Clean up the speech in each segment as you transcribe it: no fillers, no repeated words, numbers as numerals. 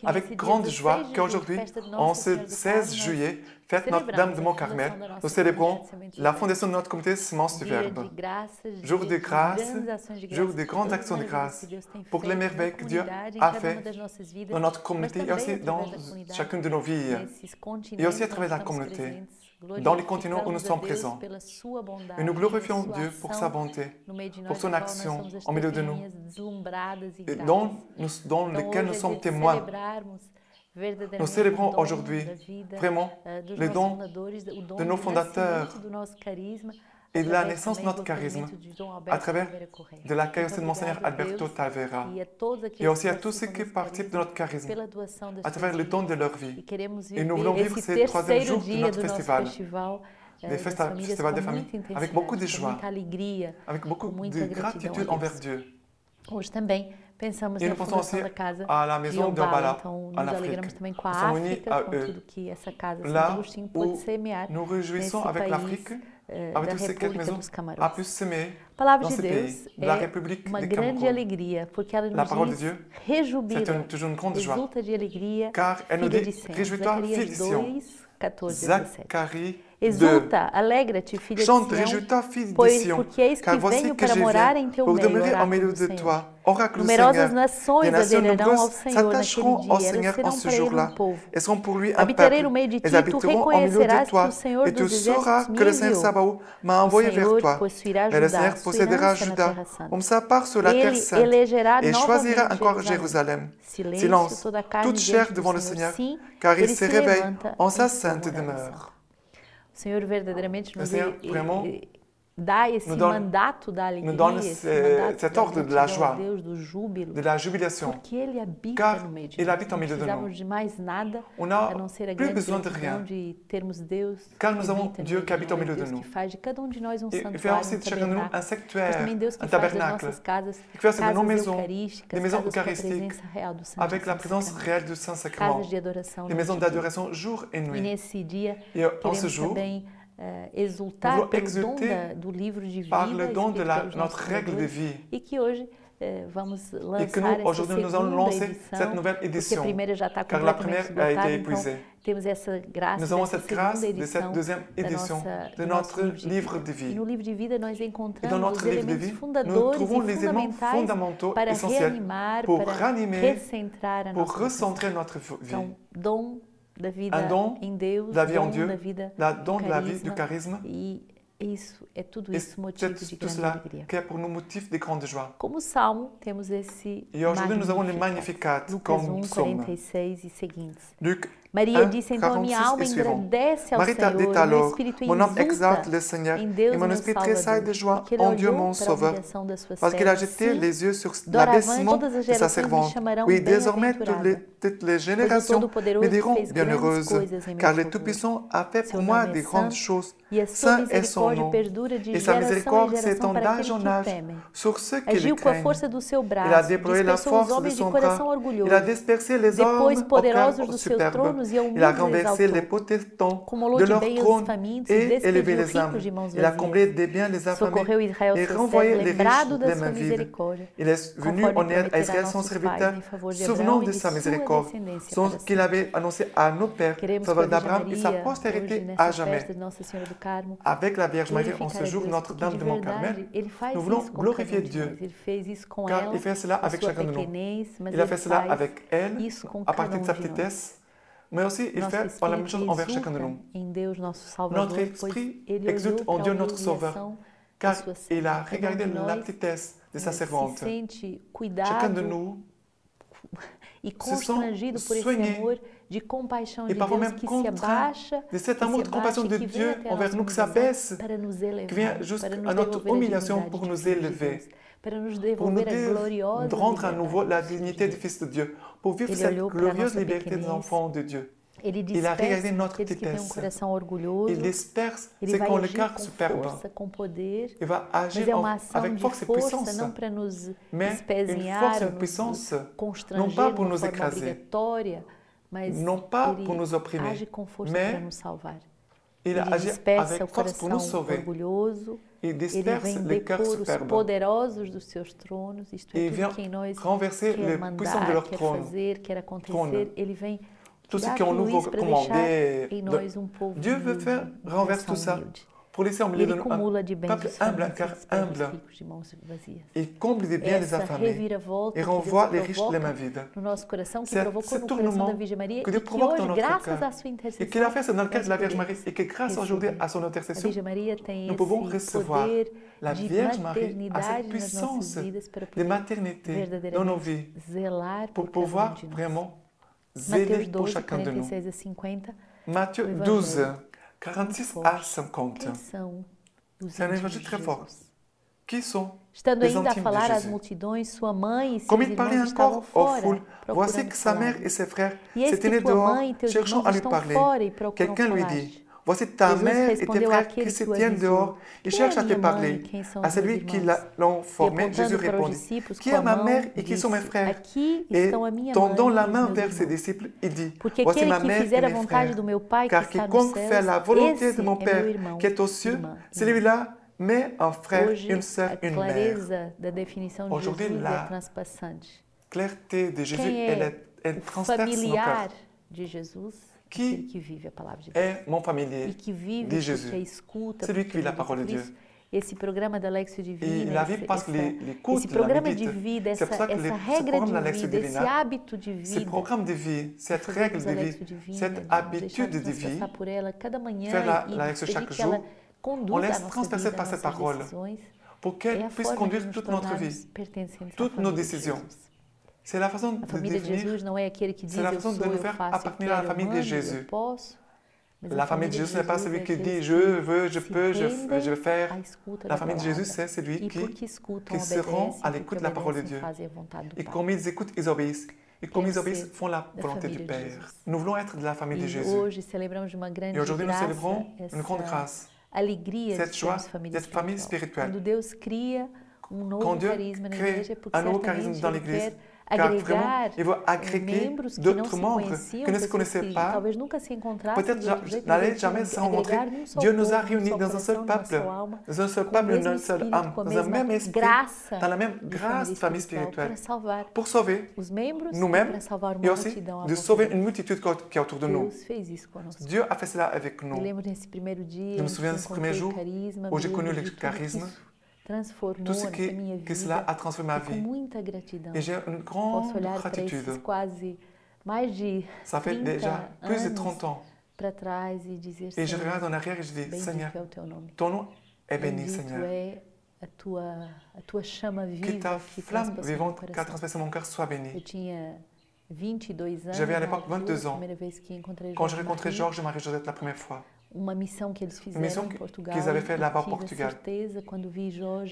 Avec grande joie qu'aujourd'hui, en ce 16 juillet, fête Notre-Dame de Mont-Carmel, nous célébrons la fondation de notre communauté Semence du Verbe. Jour de grâce, jour de grandes actions de grâce, pour les merveilles que Dieu a fait dans notre communauté et aussi dans chacune de nos vies, et aussi à travers la communauté, dans les continents où nous sommes présents. Et nous glorifions Dieu pour sa bonté, pour son action en milieu de nous, et dans lequel nous sommes témoins. Nous célébrons aujourd'hui vraiment les dons de nos fondateurs et de la naissance de notre charisme à travers de la carité de Monseigneur Alberto Taveira et aussi à tous ceux qui participent de notre charisme à travers le don de leur vie. Et nous voulons vivre ces troisième jours de notre festival, des festivals des familles, avec beaucoup de joie, avec beaucoup de gratitude envers Dieu. Et nous pensons aussi à la maison de Obala en Afrique. Nous sommes unis à eux, là où nous réjouissons avec l'Afrique, avec toutes ces quatre maisons, a pu s'aimer dans ce pays, la République du Cameroun. La parole de Dieu, c'est toujours une grande joie, car elle nous dit « Réjouis-toi, fille de Sion ». Zacharie 2. Chante, réjouis-toi, fille de Sion, car voici que je viens pour demeurer au milieu de toi. Oracle du Seigneur, les nations nombreuses s'attacheront au Seigneur en ce jour-là et seront pour lui un peuple. Elles habiteront au milieu de toi et tu sauras que le Seigneur Sabaoth m'a envoyé vers toi. Mais le Seigneur possédera Juda comme sa part sur la terre sainte et choisira encore Jérusalem. Silence, toute chair devant le Seigneur, car il se réveille en sa sainte demeure. O Senhor verdadeiramente nos vraiment dá esse mandato da alegria, cet ordre de la joie, Deus, do júbilo, de la jubilation, porque Ele habita car no meio de il nós. habite au milieu de nous. De mais nada, On n'a a não ser a plus grande besoin de gratidão rien, de termos Deus car nous avons habita no Dieu meio qui habite au milieu de Deus nous. que faz de cada de nós Il fait santuário, aussi de chacun de nous un mas sanctuaire, também Deus que un faz das tabernacle, nossas casas, qui fait aussi de nos casas maisons, eucarísticas, des maisons casas com a eucharistiques, presença real do Santo avec la présence Sacramento, réelle du Saint-Sacrement, casas de adoração des maisons noite e dia. d'adoration jour et E nuit. nesse dia, Et en ce queremos jour, também exultar pelo dom do livro de vida, par le don de escrito pelos notre nossos règle de fundadores, vie. e que hoje vamos Et que lançar nous, aujourd'hui, nous allons lancer cette nouvelle porque a édition, primeira já está car la completamente première a esgotada, été então épuisée. temos essa graça Nous avons dessa cette grâce segunda de cette edição deuxième édition de notre livre de E vie. no livro de vida nós Et dans encontramos notre os livre de elementos vie, nous fundadores trouvons e les éléments fundamentais fondamentaux, para essentiels, reanimar, pour para ranimer, recentrar a pour nossa recentrer notre vie. Então, dom da vida Un don em Deus, de la vie en dom Dieu, da vida don do de la vie, carisma, du charisme, e isso é tudo et isso motivo de c'est tout grande cela alegria. qui est pour nous motif de grande joie. Como salmo, temos esse Et aujourd'hui, nous avons les Magnificat, Magnificat Lucas comme 1, psaume. 46 e seguintes. Luc Maria 1, disse, então, minha 46 alma et suivant. engrandece ao Marie Senhor, dit meu alors, espírito mon âme exalte le exulta Seigneur, em et Deus, mon meu esprit tressaille Salvador, de joie porque Ele en Dieu, olhou mon para a Sauveur, humilhação da sua parce qu'il a serva. jeté Sim, les yeux sur doravant, l'abaissement todas as de sa gerações me servante. chamarão Oui, désormais, bem-aventurada. toutes les Pois o générations Todo-Poderoso me diront fez grandes bienheureuse, coisas em meu car le favor. Tout-Puissant a fait Seu pour moi nome é des grandes santo, choses. e a sua Saint est son misericórdia nom, perdura de et sa geração em miséricorde geração s'étend para d'âge aqueles en que o âge temem. sur ceux qui le Agiu com a craignent. força do seu braço, Il a déployé la dispersou os force de homens de son coração bras, orgulhoso. il a dispersé les Depois, hommes au poderosos cœur dos seus superbe, tronos e il a humildes renversé exaltou. les potestants Acumulou de de leur bem os trône famintos, et élevé despediu les âmes. ricos de mãos Il a vazias. comblé des biens les affamés Socorreu Israel, et seu renvoyé servo, les riches lembrado da les sua mains vides. misericórdia, Il est venu conforme en aide à prometera Israël son nossos serviteur, pais, em favor de souvenant Abraão e de de sa sua miséricorde, descendência son para qu'il sempre. avait annoncé à nos pères, Queremos faveur que a Virgem d'Abraham et sa Maria, hoje, postérité nessa à jamais. festa de Nossa Senhora do Carmo, Avec la Vierge Marie, en ce glorificar a jour de Deus, Notre-Dame porque de de Mont-Carmel, verdade Ele faz nous voulons isso com glorifier cada um de Dieu, nós. Ele fez isso com car ela, il fait cela na avec sua chacun de nous. pequenez, mas Il a Ele fait cela faz avec elle, isso com à cada partir de sa de nós. petitesse, mais aussi il Nosso fait par la même espírito chose envers chacun de exulta nous. em Deus, nosso Salvador, Notre pois esprit Ele exulte olhou en para Dieu a notre Sauveur, humilhação car da sua il a serva. regardé Cada la nós petitesse de sa se servante. sente Chacun de cuidado nous e se constrangido sent por esse soigné amor de compaixão et de parfois Deus même que se contraint abaixa, de cet que amour se de compassion abaixa de e que vem Dieu até a envers nossa nous qui humilhação s'abaisse, para nos elevar, qui vient juste para à nos notre devolver a humiliation dignidade pour de nous filhos de élever, Deus, para nos pour nous devolver a gloriosa rendre à nouveau la liberdade de dignité filhos du de Fils de Dieu, pour vivre Ele cette olhou para a glorieuse nossa liberté des pequenez. enfants de Dieu. Ele Il a regardé dispersa notre aqueles que têm petitesse. orgulhoso, Il disperse Ele ceux vai qui ont le agir cœur com superbe. força, com poder, Il va mas agir é uma ação avec de force et força, puissance, não para nos mais une espezinhar force et ou une nos puissance, non constranger pas de pour uma nous forma écraser, obrigatória, mas non pas Ele pour nous opprimer, age com força mais para nos salvar. Il agit avec force pour nous sauver. Il disperse les cœurs superbes. Il vient renverser les puissants de leur trône. Tous ceux qui ont nouveau commandé, Dieu veut faire renverser tout ça pour laisser en milieu de nous un peuple humble, un cœur humble. Il comble des biens les affamés. Il renvoie les riches les mains vides. C'est ce tournement que Dieu provoque dans notre cœur. Et qu'il a fait ça dans le cœur de la Vierge Marie. Et que grâce aujourd'hui à son intercession, nous pouvons recevoir la Vierge Marie à cette puissance de maternité dans nos vies pour pouvoir vraiment zéler pour chacun de nous. Matthieu 12, 46 à 50. C'est un évangile très fort. Qui sont les intimes de Jésus? Comme il parlait encore aux foules, voici que sa mère et ses frères s'étaient tenus dehors, cherchant à lui parler. Quelqu'un lui dit, voici ta mère et tes frères qui se tiennent dehors et cherchent à te parler. À celui qui l'ont formé, Jésus répondit, qui est ma mère et qui sont mes frères? Et tendant la main vers ses disciples, il dit, voici ma mère et mes frères. Car quiconque fait la volonté de mon Père qui est aux cieux, celui-là met un frère, une sœur, une mère. Aujourd'hui, la clarté de Jésus, elle transperce nos cœurs. Qui est mon familier, dit Jésus. C'est lui qui vit la parole de Dieu. Esse programa da Lexio Divina, il a vu parce qu'il écoute, esse programa de vida, essa regra de vida, esse hábito de vida, ce programme de vie, cette règle de vie, cette habitude de vie, faire la Lexio chaque jour, on laisse transpercer par cette parole pour qu'elle puisse conduire toute notre vie, toutes nos décisions. C'est la façon de devenir, c'est la façon de nous faire appartenir à la famille de Jésus. La famille de Jésus n'est pas celui qui dit « je veux, je peux, je vais faire ». La famille de Jésus, c'est celui qui se rend à l'écoute de la parole de Dieu. Et comme ils écoutent, ils obéissent. Et comme ils obéissent, font la volonté du Père. Nous voulons être de la famille de Jésus. Et aujourd'hui, nous célébrons une grande grâce. Cette joie d'être famille spirituelle. Quand Dieu crée un nouveau charisme dans l'Église, car vraiment, il veut agréger d'autres membres qui ne se connaissaient pas, peut-être n'allaient jamais se rencontrer. Dieu nous a réunis dans un seul peuple, dans une seule âme, dans un même esprit, dans la même grâce de famille spirituelle, pour sauver nous-mêmes et aussi de sauver une multitude qui est autour de nous. Dieu a fait cela avec nous. Je me souviens de ce premier jour où j'ai connu le charisme. Tout ce que cela a transformé ma vie. Et j'ai une grande gratitude. Ça fait déjà plus de 30 ans. Et je regarde en arrière et je dis, Seigneur, ton nom est béni, Seigneur. Que ta flamme vivante qui a transpercé mon cœur soit bénie. J'avais à l'époque 22 ans quand j'ai rencontré Georges et Marie-Josette la première fois. Uma missão qu'ils avaient fait là-bas au Portugal. Et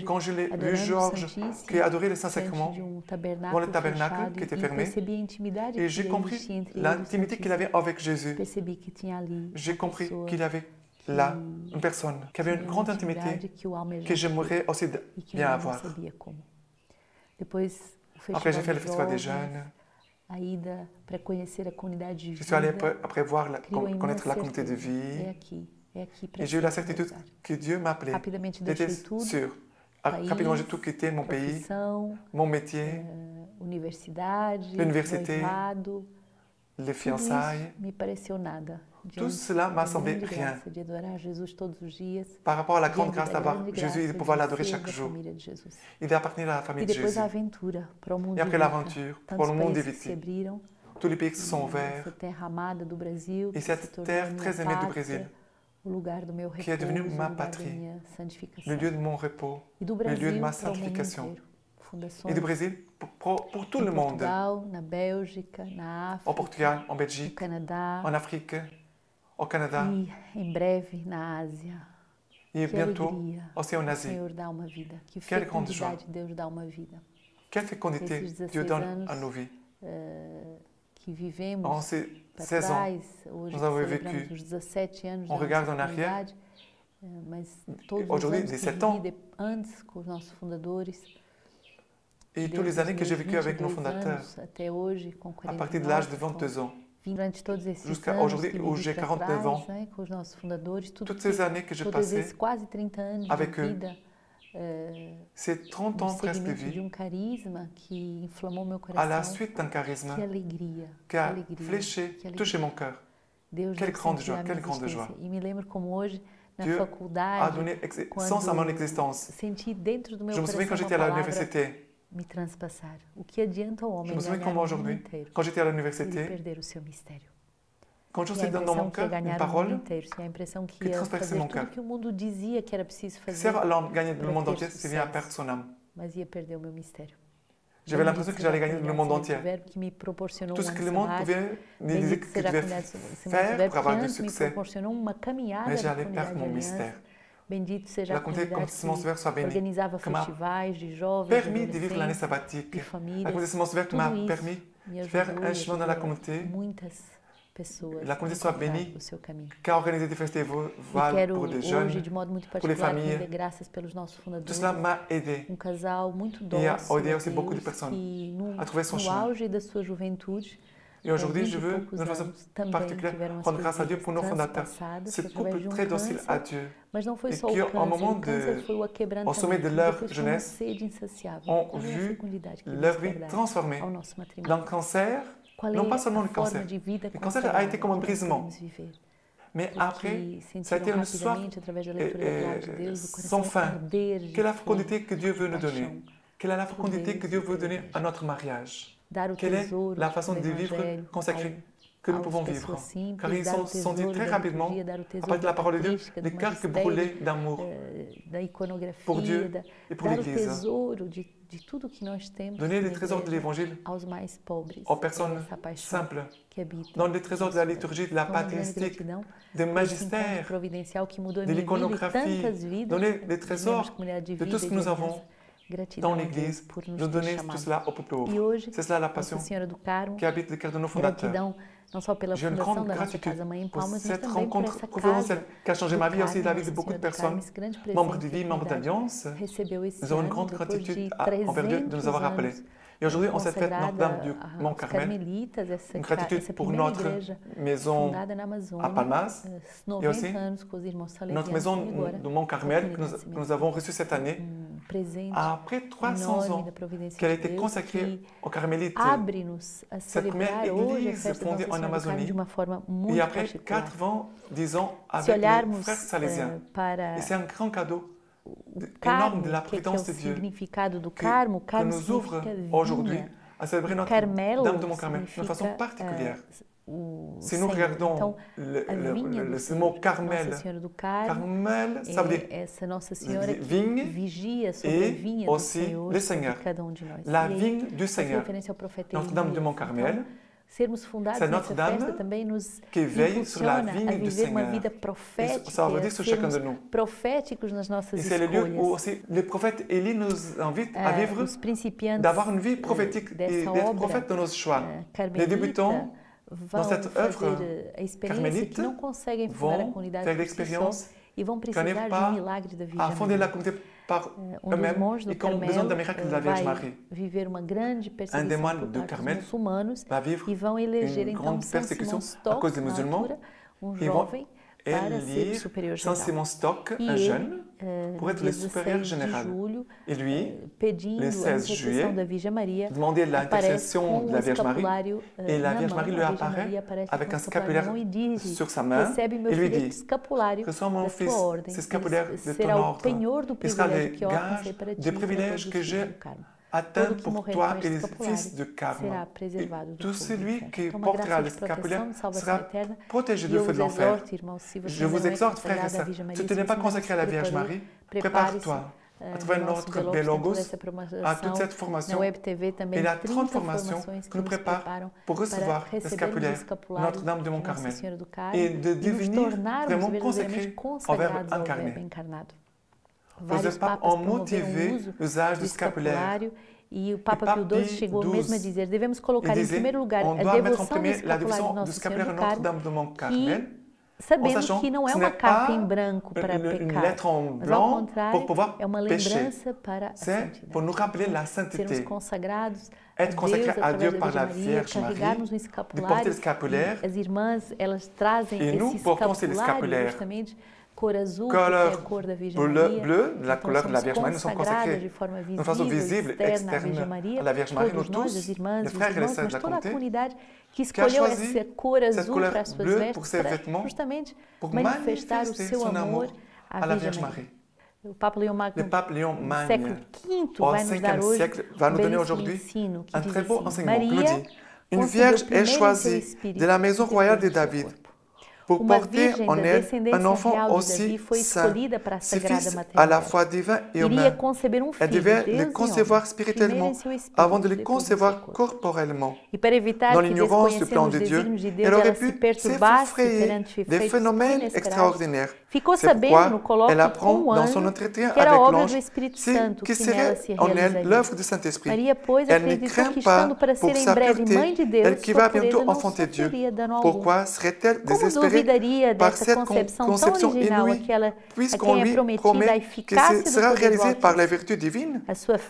quand je l'ai vu, Georges, qui adorait le Saint-Sacrement, dans le tabernacle qui était fermé, et j'ai compris l'intimité qu'il avait avec Jésus. J'ai compris qu'il avait là une personne qui avait une grande intimité que j'aimerais aussi bien avoir. Après, j'ai fait le festival des jeunes. Je suis allé après connaître la communauté de vie et j'ai eu la certitude que Dieu m'appelait. J'étais sûr. Rapidement, j'ai tout quitté, mon pays, mon métier, l'université, les fiançailles. Tout cela m'a semblé rien par rapport à la grande grâce d'avoir Jésus et de pouvoir l'adorer chaque jour. Il va appartenir à la famille de Jésus. Et après l'aventure, pour le monde évité, tous les pays qui se sont ouverts, et cette terre très aimée du Brésil, qui est devenue ma patrie, le lieu de mon repos, le lieu de ma sanctification. Et du Brésil pour tout le monde, au Portugal, en Belgique, en Afrique, au Canada, et bientôt aussi en Asie. Quelle grande joie, quelle fécondité Dieu donne à nos vies. En ces 16 ans, nous avons vécu, on regarde en arrière, aujourd'hui, 17 ans, et toutes les années que j'ai vécues avec nos fondateurs, à partir de l'âge de 22 ans, jusqu'à aujourd'hui où j'ai 49 ans, toutes ces années que j'ai passées avec eux, ces 30 ans presque de vie, à la suite d'un charisme qui a fléché, touché mon cœur. Quelle grande joie, quelle grande joie. Dieu a donné sens à mon existence. Je me souviens quand j'étais à l'université. Je me souviens comme aujourd'hui, quand j'étais à l'université, quand je suis dans mon cœur une parole qui transperçait mon cœur. Si elle a gagné le monde entier, c'est bien à perdre son âme. J'avais l'impression que j'allais gagner le monde entier. Tout ce que le monde pouvait me dire que je devais faire pour avoir du succès, mais j'allais perdre mon mystère. La communauté comme Simon Sauveur soit bénie, qui m'a permis de vivre l'année sabbatique. La communauté Simon Sauveur m'a permis de faire un chemin dans la communauté. La communauté soit bénie, qui a organisé des festivals pour les jeunes, pour les familles. Tout cela m'a aidé et a aidé aussi beaucoup de personnes à trouver son chemin. Et aujourd'hui, je veux, d'une façon particulière, rendre grâce à Dieu pour nos fondateurs, ce couple très docile à Dieu, et qui, au moment au sommet de leur jeunesse, ont vu leur vie transformée. Dans le cancer, non pas seulement le cancer a été comme un brisement, mais après, ça a été une soif sans fin. Quelle est la fécondité que Dieu veut nous donner? Quelle est la fécondité que Dieu veut donner à notre mariage? Quelle est la façon de vivre consacrée que nous pouvons vivre? Car ils sont sentis très rapidement, à partir de la parole de Dieu, des cœurs qui brûlaient d'amour pour Dieu et pour l'Église. Donner les trésors de l'Évangile aux personnes simples. Dans les trésors de la liturgie, de la patristique, du magistère, de l'iconographie. Donner les trésors de tout ce que nous avons dans l'Église, nous donner tout cela au peuple pauvre. C'est cela la passion qui habite le cœur de nos fondateurs. J'ai une grande gratitude pour cette rencontre providentielle qui a changé ma vie, aussi la vie de beaucoup de personnes, membres de vie, membres d'Alliance. Nous avons une grande gratitude envers Dieu de nous avoir appelés. Et aujourd'hui, on s'est fait Notre-Dame du Mont-Carmel, une gratitude pour notre maison à Palmas et aussi notre maison du Mont-Carmel que nous avons reçue cette année, après 300 ans qu'elle a été consacrée aux Carmélites. Cette première église fondée en Amazonie, et après 4 ans, 10 ans, avec les frères salésiens. Et c'est un grand cadeau énorme de la providence de Dieu que nous ouvre aujourd'hui à célébrer Notre-Dame de Mont-Carmel d'une façon particulière. Si nous regardons le mot Carmel, Carmel, ça veut dire vigne et aussi le Seigneur. La vigne du Seigneur. Notre-Dame de Mont-Carmel, c'est Notre-Dame qui veille sur la vigne du Seigneur. Ça veut dire sur chacun de nous. Et c'est le lieu où aussi le prophète Élie nous invite à vivre, d'avoir une vie prophétique et d'être prophète de nos choix. Les débutants dans cette œuvre carmélite vont faire l'expérience qu'ils n'arrivent pas à fonder la communauté par eux-mêmes et qui ont besoin d'un miracle de la Vierge Marie. Un des moines de Carmel va vivre une grande persécution à cause des musulmans. Ils vont élire Saint-Simon Stock, un jeune, pour être le supérieur général. Et lui, le 16 juillet, demandait l'intercession de la Vierge Marie, et la Vierge Marie lui apparaît avec un scapulaire sur sa main et lui dit: reçois mon fils, ce scapulaire de ton ordre, qui sera le gage des privilèges que j'ai atteint pour toi et les fils de Carme. Et tout celui qui portera le scapulaire sera protégé du feu de l'enfer. Je vous exhorte, frères et sœurs, si tu n'es pas consacré à la Vierge Marie, prépare-toi à travers notre Belogos, à toute cette formation et la 30 formations que nous prépare pour recevoir le scapulaire Notre-Dame de Mont-Carmel et de devenir vraiment consacré envers incarné. Os papas ont motivé l'usage du scapulaire. E o Papa Pio XII chegou mesmo a dizer: devemos colocar em primeiro lugar a devoção do escapulário Notre-Dame de Mont-Carmel, sabendo que não é uma carta em branco para pecar, mas ao contrário, é uma lembrança para a santidade. Sermos consagrados a Deus através da Virgem Maria, carregarmos um escapulário. As irmãs, elas trazem esse escapulário justamente cor azul, que é a cor da Virgem Maria. La couleur de la Vierge Marie, nous sommes consacrés de façon visível, externe à la Vierge Marie, nous tous, les frères et les sœurs de la communauté, que escolheu essa cor azul para as suas vestes, para justamente manifestar o seu amor à Virgem Maria. O Papa Leão Magno, no século V, vai nos dar hoje um belíssimo ensino que diz assim: Maria, une vierge est choisie de la maison royale de David pour porter en elle un enfant aussi saint, ce fils à la fois divin et humain. Elle devait le concevoir spirituellement avant de le concevoir corporellement. Dans l'ignorance du plan de Dieu, elle aurait pu s'effrayer des phénomènes extraordinaires. C'est pourquoi elle apprend dans son entretien avec l'ange que serait en elle l'œuvre du Saint-Esprit. Elle ne craint pas pour sa pureté, elle qui va bientôt enfanter Dieu. Pourquoi serait-elle désespérée par cette conception inouïe, puisqu'on lui promet que ce sera réalisé par la vertu divine?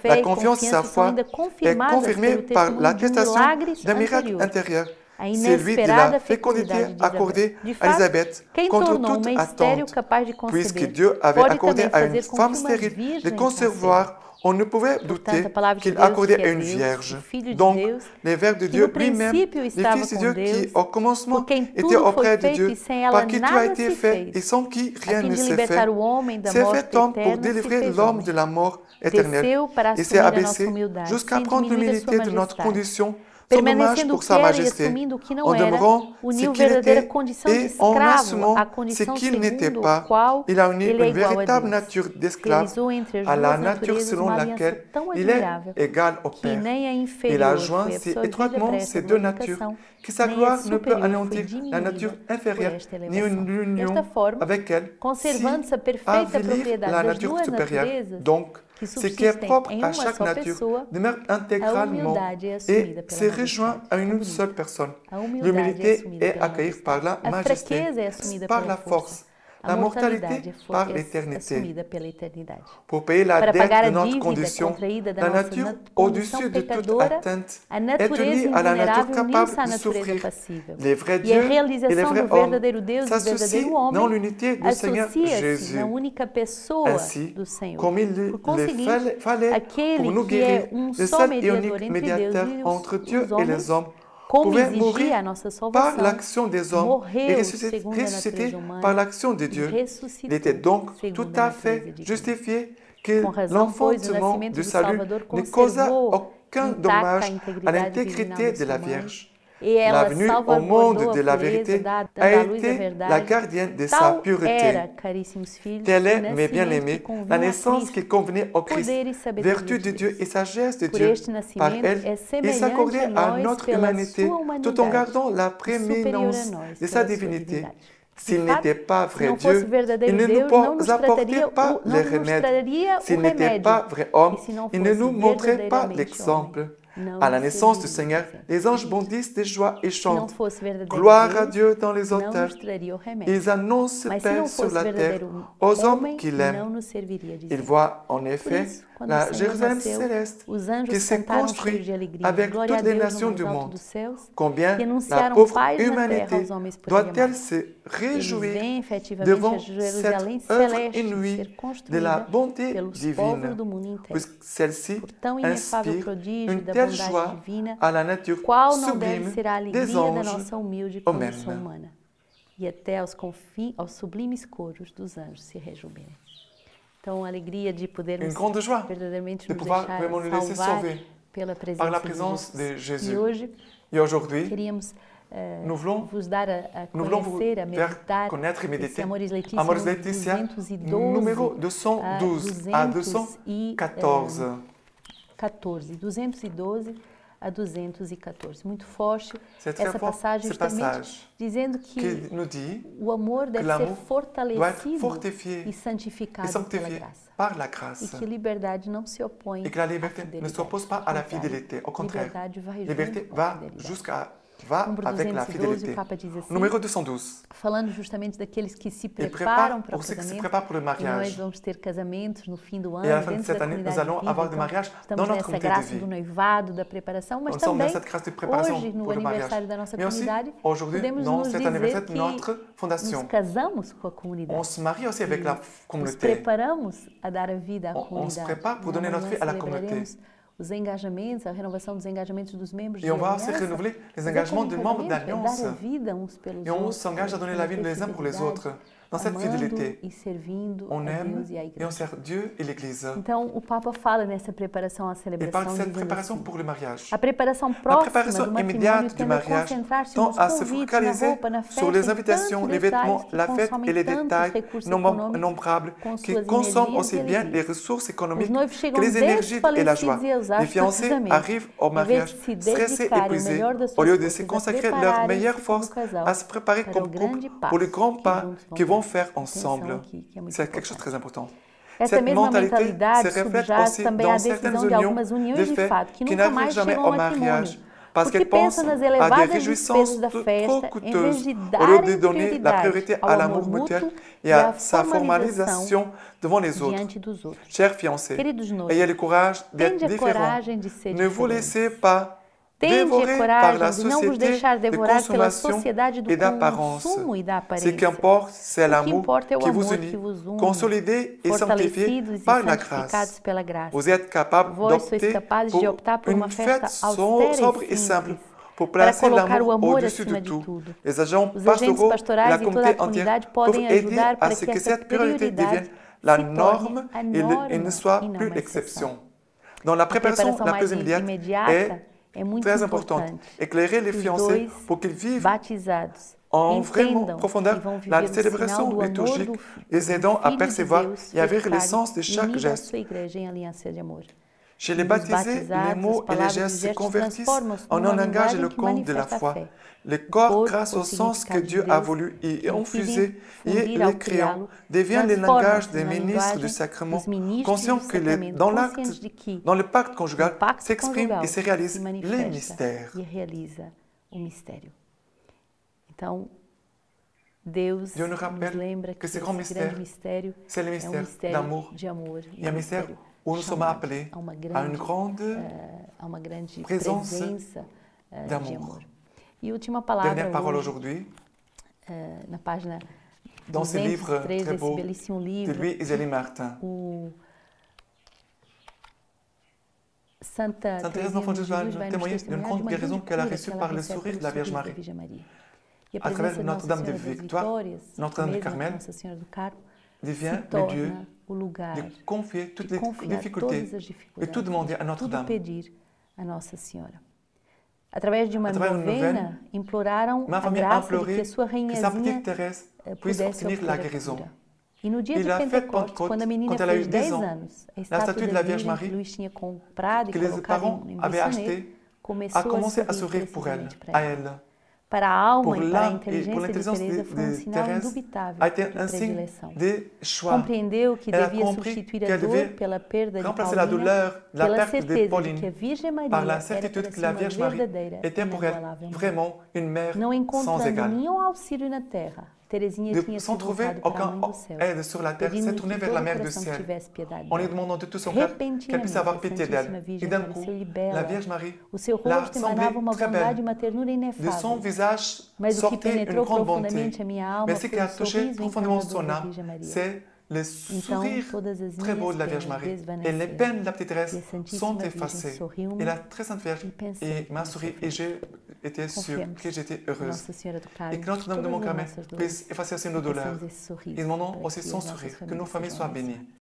La confiance et sa foi est confirmée par l'attestation d'un miracle intérieur. C'est lui de la fécondité accordée à Élisabeth contre toute attente, puisque Dieu avait accordé à une femme stérile de concevoir. On ne pouvait douter qu'il accordait à une vierge. Donc, le Verbe de Dieu lui-même, le Fils de Dieu qui, au commencement, était auprès de Dieu, par qui tout a été fait et sans qui rien ne s'est fait, s'est fait homme pour délivrer l'homme de la mort éternelle et s'est abaissé jusqu'à prendre l'humilité de notre condition, son hommage pour sa majesté, en demeurant ce qu'il était et en assumant ce qu'il n'était pas. Il a uni une véritable nature d'esclave à la nature selon laquelle il est égal au Père. Il a joint si étroitement ces deux natures que sa gloire ne peut anéantir la nature inférieure ni une union avec elle si avilir la nature supérieure. Donc, ce qui est propre à chaque nature demeure intégralement et se rejoint à une seule personne. L'humilité est accueillie par la majesté, par la force, la mortalité par l'éternité. Pour payer la dette de notre condition, la nature au-dessus de toute atteinte est unie à la nature capable de souffrir. Les vrais dieux et les vrais hommes s'associent dans l'unité du Seigneur Jésus. Ainsi, comme il le fallait pour nous guérir, le seul et unique médiateur entre Dieu et les hommes pouvait mourir par l'action des hommes et ressusciter par l'action de Dieu. Il était donc tout à fait justifié que l'enfantement du salut ne causa aucun dommage à l'intégrité de la Vierge. La venue au monde de la vérité a été la gardienne de sa pureté. Telle est, mes bien-aimés, la naissance qui convenait au Christ, vertu de Dieu et sagesse de Dieu. Par elle, il s'accordait à notre humanité tout en gardant la prééminence de sa divinité. S'il n'était pas vrai Dieu, il ne nous apportait pas le remède. S'il n'était pas vrai homme, il ne nous montrait pas l'exemple. À la naissance du Seigneur, les anges bondissent de joie et chantent « Gloire à Dieu dans les autels ». Ils annoncent paix sur la terre aux hommes qui l'aiment. Ils voient en effet la Jérusalem céleste qui s'est construite avec toutes les nations du monde. Combien la pauvre humanité doit-elle se réjouir devant cette œuvre inouïe de la bonté divine, puisque celle-ci inspire une telle joie à la nature sublime des anges au même. E até aos sublimes coros dos anjos se rejubilem. Então, a alegria de podermos verdadeiramente nos deixar salvar pela presença de Jesus. E hoje, queríamos vos dar a conhecer, a meditar esse Amoris Laetitia numéro 212 a 214. 212 a 214. Muito forte essa passagem, justamente dizendo que o amor deve ser fortalecido e santificado pela graça. E que liberdade não se opõe et que la liberté ne s'oppose pas à la fidélité. Au contraire, la liberté va jusqu'à va avec la fidélité. Numéro 212. Falando justamente daqueles que se preparam para o casamento. E nós vamos ter casamentos no fim do ano, Et à la fin de dentro cette da année, comunidade nous allons de vida. avoir des mariages Estamos dans notre nessa comité de graça vie. do noivado, da preparação, mas Nous sommes dans também cette grâce de préparation hoje, no pour le mariage. aniversário da nossa Mais aussi, comunidade, aujourd'hui, podemos dans nos cet dizer anniversaire de que notre fondation, nos casamos com a comunidade. on se marie aussi avec la Nos communauté. preparamos a dar a vida à comunidade. On se prépare pour donner notre vie à la communauté. Os engajamentos, a renovação dos engajamentos dos membros Et on va aussi renouveler les engagements des membres d'Alliance. Et on s'engage à donner la vie les uns pour les autres. Dans cette fidélité, on aime et on sert Dieu et l'Église. Então, o Papa fala nessa preparação à Il celebração. parle de cette préparation pour le mariage. A preparação La próxima préparation do matrimônio immédiate du tende a mariage concentrar-se tend nos à se convites, na focaliser roupa, na festa, sur les em invitations, tantos les vêtements, detalhes la que fête consomem et les tantos détails recursos innombrables com qui suas consomment energias aussi e bien alegrias. les ressources économiques Os noivos que chegam les énergies et la joie. desfalecidos e exaustos Les fiancés do casamento. arrivent au Em vez mariage de se stressés, dedicarem ao épuisés, melhor das au suas lieu de se forças a consacrer leur prepararem-se meilleure como force casal à se préparer para o comme couple grande pour le passo grand que pas juntos vão qu'ils vont dar. faire Atenção ensemble. aqui, que é muito C'est quelque chose importante. de très important. Essa Cette mesma mentalité mentalidade se reflète subjaz aussi também dans à certaines decisão de unions algumas de uniões de fait fato que qui nunca n'arrivent mais jamais chegam au ao mariage matrimônio. parce Porque qu'elles pensent pensam nas à des elevadas réjouissances despesas da trop festa, em vez coûteuses de au lieu de darem donner la priorité prioridade à ao l'amour amor mutuel mútuo et à sa formalisation devant les autres. diante dos outros. Chers fiancés, Queridos noivos, ayez le courage d'être tende a différents. coragem de ser Ne vous diferente. laissez pas Tende a dévorés par la coragem de não vos société deixar de devorar pela consommation sociedade do et d'apparence. consumo e da Ce aparência. qui importe, c'est O que l'amour importa é o qui vous amor unit, que vos une, consolidé et sanctifié fortalecidos e par la santificados grâce. pela graça. Vous êtes capable Vós sois d'opter capazes de optar por uma une festa fête austera sobre e et simple simples, pour para placer colocar o l'amour amor au-dessus de acima de tout. tudo. Les agents Os agentes pastoraux, pastorais la e toda a communauté entière comunidade peuvent podem aider ajudar à para ce que que essa cette priorité devienne prioridade la se norme torne a et norma ne soit e não plus uma exceção. l'exception. Dans la A préparation preparação la mais plus immédiate imediata é muito très importante. importante. Éclairer les Os fiancés dois pour qu'ils vivent batizados en vraiment entendam profondeur que vão viver la o sinal célébration do amor liturgique, do les aidant à Filho de percevoir Deus et à vivre le dedicado sens de chaque unido à geste. sua igreja em aliança de amor. Chez les Nos baptisés, les batizados, mots as et les palavras e gestes os se gestos convertissent transformam-se en numa un langage et le linguagem que conte de la manifesta a foi. fé. Le corps, corpo, grâce au o sens que significado de Dieu a Deus, voulu y que infuser et infundir ao l'écriant, criá-lo, devient le transforma-se langage des na ministres du linguagem sacrement, dos ministros conscient do que sacramento, dans conscientes de l'acte, que dans le pacte conjugal, no pacto s'exprime conjugal et se réalise se les manifesta mystères. e realiza o mistério. Então, Deus Dieu nous nos rappelle lembra que que ce esse grand grande mystère, mistério c'est le é um mystère mistério d'amour. de amor Il y a un mystère où nous sommes chamado appelés a uma à une grande grande présence presença de d'amour. amor. E a última palavra Dernière parole hoje, aujourd'hui, na página dans ce livre 203 très desse beau belíssimo de livro, lui et Zélie Martin. o Santa Sainte Thérèse Teresinha d'Enfant de Jésus va Jesus nous vai nos témoigner d'une testemunhar de grande uma guérison grande qu'elle a cura reçue que par ela le recebe sourire de pelo la Vierge sorriso da Marie. Virgem Maria. E a À travers presença de Nossa Notre-Dame de Senhora das Victoire, Vitórias, Notre-Dame de mesmo Carmel, Nossa Senhora do Carmo, devient se le Dieu torna o lugar de confier toutes de les confiar difficultés todas as et dificuldades, tout demander à tudo Notre-Dame. pedir a Nossa Senhora. Através de uma Através de uma novena, novena, imploraram ma a famille a graça de imploré que a sua que sa petite rainhazinha Thérèse puisse pudesse obtenir obter la a guérison. cura. E no dia Et de la fête Pentecostes, Pentecôte, quando a menina quand elle a fez eu 10 10 ans, anos, a la estátua statue de da la Vierge Virgem que Marie, Luís tinha comprado e que les colocado parents em avaient Bissonnet, acheté, começou a commencé à sorrir sourire pour elle, precisamente à para ela. elle. Para a alma Pour e para a l'âme et pour inteligência de l'intelligence Teresa foi um de sinal Thérèse indubitável a été de un signe predileção. de choix. Compreendeu que Elle a devia compris substituir a qu'elle dor devait pela perda de remplacer la Paulina, douleur, la pela perte de certeza de Pauline, que a Virgem Maria par la era certitude para que si la uma Vierge Marie verdadeira était e pour elle inigualável mãe. vraiment une mère Não sans encontrando égale. nenhum auxílio na terra, Teresinha tinha se Sans trouver voltado para a aucun Mãe do Céu, aide sur la terre, s'est pedindo tournée que vers todo la o mère du coração ciel, tivesse piedade en lui dela. demandant de tout son cœur qu'elle puisse avoir pitié Repentinamente, a d'elle. Santíssima Et d'un Virgem coup, apareceu-lhe la bela. Vierge Marie O seu l'a rosto emanava uma semblé très bondade e belle. uma ternura De son inefável. visage Mas o que sortait une penetrou grande bonté. profundamente a minha alma Mais ce qui foi a o touché sorriso profondément encantador son da âme, Virgem Maria. c'est le Então, sourire todas as très beau minhas de la Vierge penas Marie. desvaneceram. Et les peines de la petite E a Thérèse Santíssima sont Virgem effacées. sorriu-me Et la très sainte Vierge e pensei et m'a no souri sofrimento. et j'ai été sûre Confiemos que j'étais na heureuse. Nossa Senhora do Carmo, Et que Notre-Dame de todas as Montcarmel nossas dores, puisse effacer aussi nos douleurs. peçamos esse sorriso Et demandons para aussi que son as nossas sourire, que famílias nos familles sejam soient abençoadas. bénies.